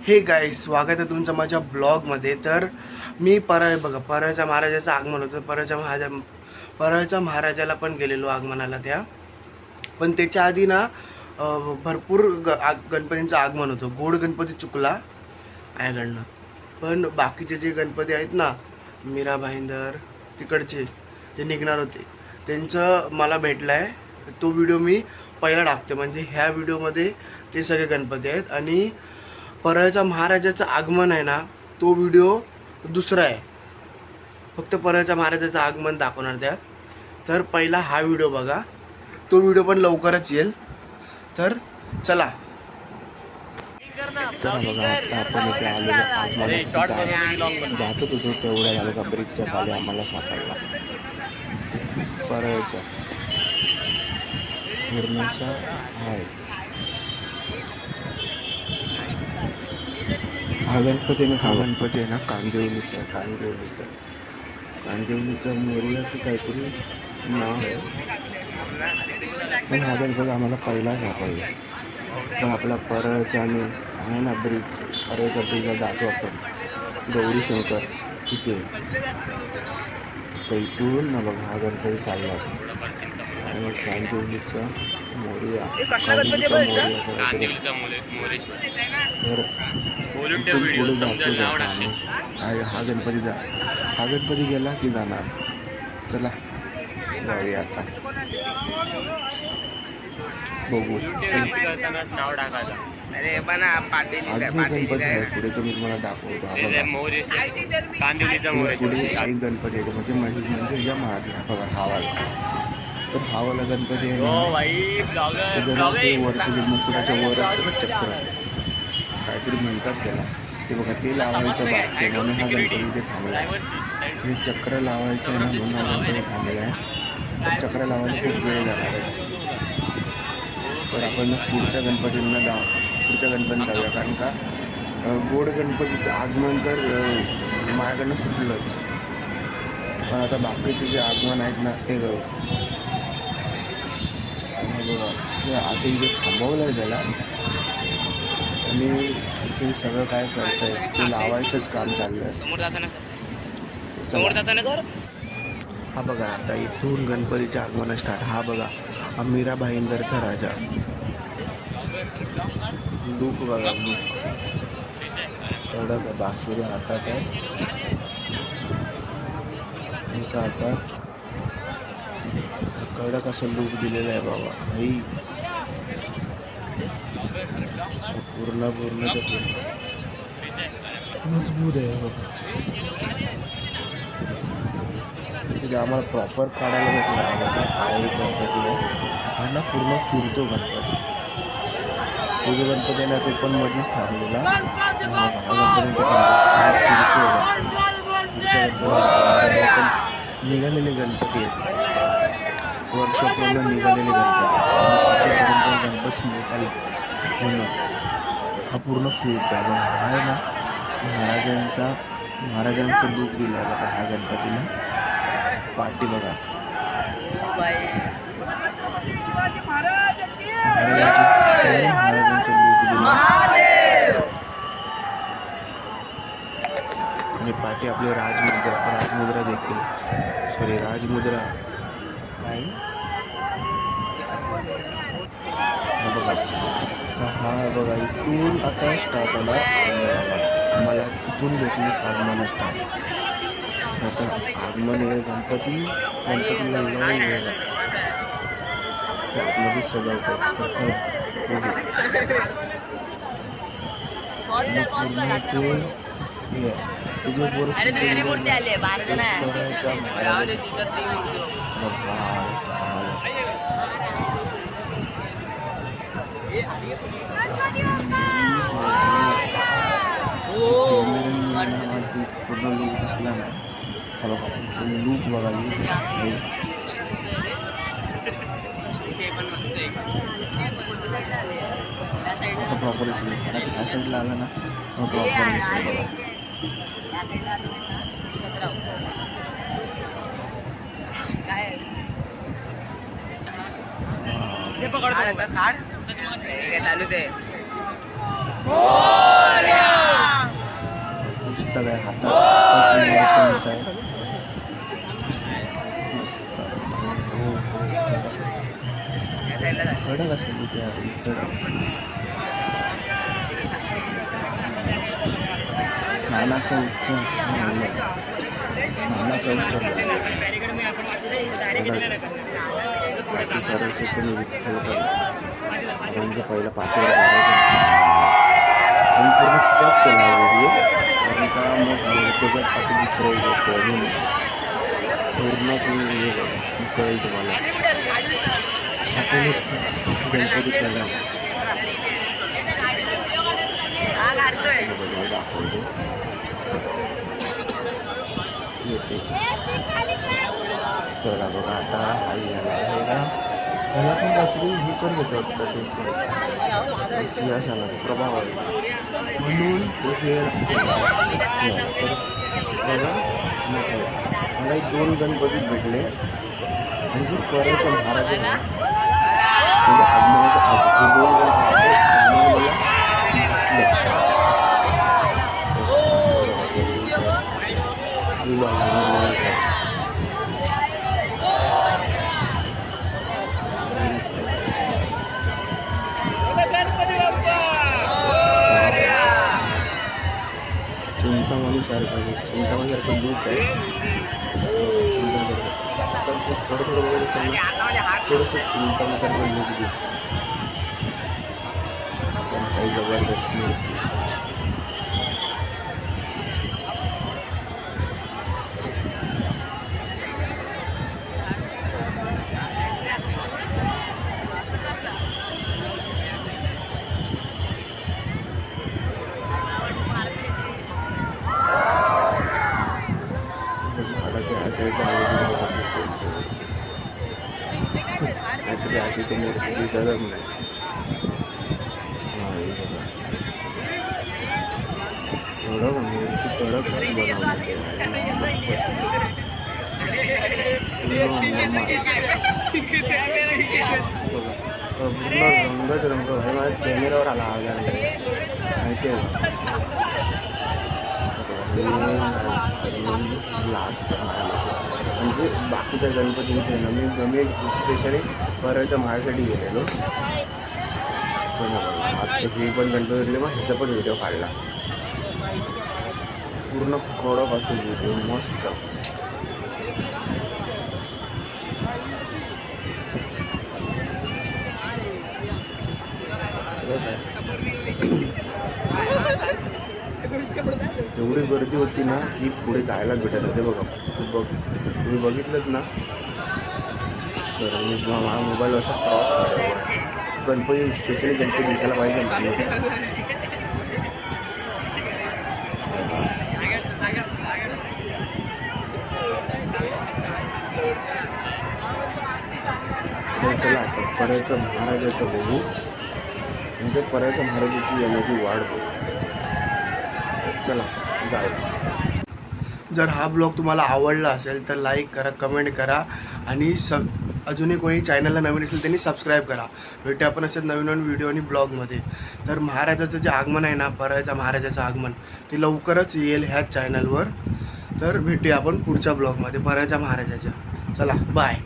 Hey guys, स्वागत आहे तुमचं माझ्या ब्लॉगमध्ये. तर मी बघा परळच्या महाराजाचं आगमन होतं. परळच्या महाराजाला पण गेलेलो आगमनाला त्या. पण त्याच्या आधी ना भरपूर गणपतींचं आगमन होतं. गोड गणपती चुकला माझ्याकडनं, पण बाकीचे जे गणपती आहेत ना, मीरा भाईंदर तिकडचे जे निघणार होते त्यांचं मला भेटलं आहे. तो व्हिडिओ मी पहिला टाकते, म्हणजे ह्या व्हिडिओमध्ये ते सगळे गणपती आहेत. आणि परळच्या महाराजाचं आगमन आहे ना, तो व्हिडिओ दुसरा आहे. फक्त परळच्या महाराजाचं आगमन दाखवणार त्यात. तर पहिला हा व्हिडिओ बघा, तो व्हिडिओ पण लवकरच येईल. तर चला. तर बघा, आता आपण इथे आलेलो आगमनासाठी जायचं होतो तेवढ्या झालं का ब्रिजच्या खाली आम्हाला सापडला परळच्या पूर्णसा आहे. हा गणपती आहे ना कांदिवलीचा मोर्याचं काहीतरी नाव आहे. पण हा गणपती आम्हाला पहिला सापडला. पण आपला परळचा आणि आहे ना ब्रिज, परळच्या ब्रिजला जातो आपण गौरी शंकर तिथे. तर इथून ना बघा हा गणपती चालला आणि कांदिवलीचा मोर्या तर पुढे जातो आम्ही. हा गणपती गेला की जाणार. चला जाऊया आता, बघू. अजून गणपती आहे पुढे, तुम्ही तुम्हाला दाखवतो. पुढे एक गणपती आहे म्हणजे या महाराज बघा हावाला. तर हावाला गणपती आहे ना, ते वरचं जे मुकुटाच्या वर असतं ना चक्र काहीतरी म्हणतात त्याला, ते बघा ते लावायचं बाकी आहे. म्हणून हा गणपती इथे थांबला आहे. हे चक्र लावायचं आहे ना, म्हणून हा गणपती थांबला आहे. तर चक्र लावायला खूप वेळ जाणार आहे. तर आपण पुढच्या गणपतींना जाऊया, कारण का गोड गणपतीचं आगमन तर माझ्याकडनं सुटलंच. पण आता बाकीचे जे आगमन आहेत ना ते करू. आता इथे थांबवलं आहे त्याला आणि इथे सगळं काय करतंय ते लावायचंच काम चाललं आहे. हा बघा, आता इथून गणपतीचे आगमन स्टार्ट. हा बघा, हा मीरा भाईंदरचा राजा. लूक बघा, लूक कडक आहे, बासुरी हातात आहे. एका हातात कडक असं लूक दिलेलं आहे बाबा. भाई पूर्ण मजबूत आहे बाबा. तिथे आम्हाला प्रॉपर काढायला भेटलं. हा एक गणपती आहे, हा ना पूर्ण फिरतो गणपती. तो जो गणपती आहे ना तो पण मध्येच थांबलेला. हा गणपती पण निघालेले गणपती आहेत, वर्षापूर्वी निघालेले गणपती. पुढच्यापर्यंत गणपती मोठा म्हणून हा पूर्ण फिरतो. हा आहे ना महाराजांचं लूक दिलं आहे बघा ह्या गणपतीला. पाठी बघा, महाराजांचं लूक दिलं. आणि पाठी आपले राजमुद्रा देखील, राजमुद्रा नाही बघा. हा बघा, इथून आता स्टार्ट होणार आगमनाला. आम्हाला इथून भेटली आगमन स्टार्ट. आता आगमन हे गणपतीला लय वेळ लागतो. ते आतमध्ये सजवतात. तर खरं पूर्ण लूक दिसला नाही. लूक बघा, लूक आता प्रॉपर दिसलं. आता ह्या साईडला आला ना मग प्रॉपर दिसलं बघा. चालूच आहे. मस्त काय हातात मस्त आहे मस्त हो कडक असेल इथे आहे कडक नाना चौकचा नाना चौकचा बाकी सरस्वती विठ्ठल म्हणजे पहिला पाठीवर आणि पूर्ण कट केला व्हिडिओ कारण का मग त्याच्यात पाठी दुसरं घेतलं म्हणून पूर्ण तुम्ही हे बघा कळेल तुम्हाला आपण गणपती करणार दाखवतो येते त्याला बघा आता आई याला त्याला पण रात्री हे पण होतं वाटतं ते सियास आला तो प्रभाव आला म्हणून ते वेळ तर बघा मला एक 2 गणपतीच भेटले म्हणजे परत महाराज त्याच्या आगमनाच्या आधी हे 2 गणपती आगमन मला चिंतामणीसारखं लूक आहे चिंतामणी थोडं वगैरे समजा थोडंसं चिंतामणीसारखं लूक दिसतं पण काही जबरदस्त मूर्ती नाहीतरी अशी तर मूर्ती दिसतच नाही एवढं मूर्ती कडक बनवलेली पूर्ण रंगच रंग हे माझ्या कॅमेऱ्यावर आला आवाज माहिती आहे लास्ट म्हणजे बाकीच्या गणपतींचे ना मी स्पेशली परळच्या महासाठी गेलेलो पण आता हे पण गणपती मग ह्याचा पण व्हिडिओ काढला पूर्ण कडकपासून व्हिडिओ मस्त एवढी गर्दी होती ना की पुढे जायला भेटत होते बघा तुम्ही बघितलंच ना तर मी माझा मोबाईल असा क्रॉस ठेवला गणपती स्पेशली गणपती दिसायला पाहिजे चला आता परळच्या महाराजाचं बघू म्हणजे परळच्या महाराजाची येण्याची वाढ बघू चला जाऊ जर हा ब्लॉग तुम्हाला आवडला असेल तर लाईक करा कमेंट करा आणि अजूनही कोणी चॅनलला नवीन असेल त्यांनी सबस्क्राईब करा भेटूया आपण असेल नवीन व्हिडिओ आणि ब्लॉगमध्ये तर महाराजाचं जे आगमन आहे ना परळच्या महाराजाचं आगमन ते लवकरच येईल ह्याच चॅनलवर तर भेटूया आपण पुढच्या ब्लॉगमध्ये परळच्या महाराजाच्या चला बाय